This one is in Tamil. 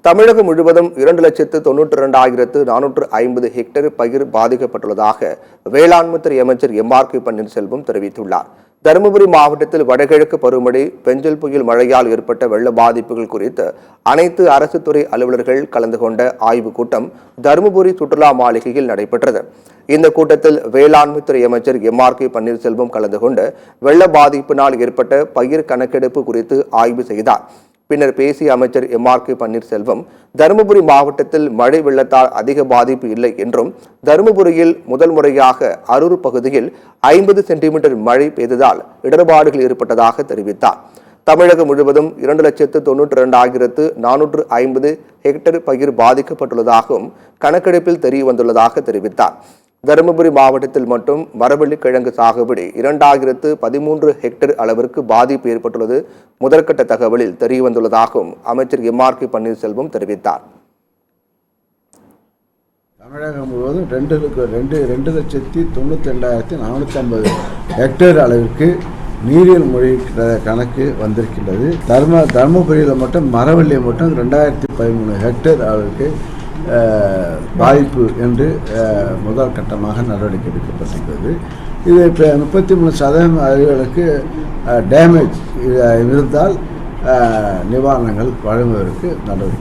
தமிழகம் முழுவதும் 2,92,450 ஹெக்டேர் பயிர் பாதிக்கப்பட்டுள்ளதாக வேளாண்மைத்துறை அமைச்சர் எம்.ஆர்.கே. பன்னீர்செல்வம் தெரிவித்துள்ளார். தருமபுரி மாவட்டத்தில் வடகிழக்கு பருவமழை, பெஞ்சல் புயல் மழையால் ஏற்பட்ட வெள்ள பாதிப்புகள் குறித்து அனைத்து அரசு துறை அலுவலர்கள் கலந்து கொண்ட ஆய்வுக் கூட்டம் தருமபுரி சுற்றுலா மாளிகையில் நடைபெற்றது. இந்த கூட்டத்தில் வேளாண்மைத்துறை அமைச்சர் எம்.ஆர்.கே. பன்னீர்செல்வம் கலந்து கொண்டு வெள்ள பாதிப்பினால் ஏற்பட்ட பயிர் கணக்கெடுப்பு குறித்து ஆய்வு செய்தார். பின்னர் பேசிய அமைச்சர் எம்.ஆர்.கே. பன்னீர்செல்வம், தருமபுரி மாவட்டத்தில் மழை வெள்ளத்தால் அதிக பாதிப்பு இல்லை என்றும், தருமபுரியில் முதல் முறையாக அரூர் பகுதியில் 50 சென்டிமீட்டர் மழை பெய்ததால் இடர்பாடுகள் ஏற்பட்டதாக தெரிவித்தார். தமிழகம் முழுவதும் 2,92,450 ஹெக்டேர் பயிர் பாதிக்கப்பட்டுள்ளதாகவும் கணக்கெடுப்பில் தெரியவந்துள்ளதாக தெரிவித்தார். தருமபுரி மாவட்டத்தில் மட்டும் மரவள்ளி கிழங்கு சாகுபடி 2013 ஹெக்டேர் அளவிற்கு பாதிப்பு ஏற்பட்டுள்ளது முதற்கட்ட தகவலில் தெரியவந்துள்ளதாகவும் அமைச்சர் எம்.ஆர்.கே. பன்னீர்செல்வம் தெரிவித்தார். தமிழகம் முழுவதும் 2,92,450 ஹெக்டேர் அளவிற்கு நீரியல் மூழ்கிற கணக்கு வந்திருக்கின்றது. தருமபுரியில் மட்டும் மரவள்ளியை மட்டும் 2013 ஹெக்டேர் அளவிற்கு பாதிப்பு என்று முதல் கட்டமாக நடவடிக்கை எடுக்கப்பட்டிருக்கிறது. இது 33% அறிவுகளுக்கு டேமேஜ் இருந்தால் நிவாரணங்கள் வழங்குவதற்கு நடவடிக்கை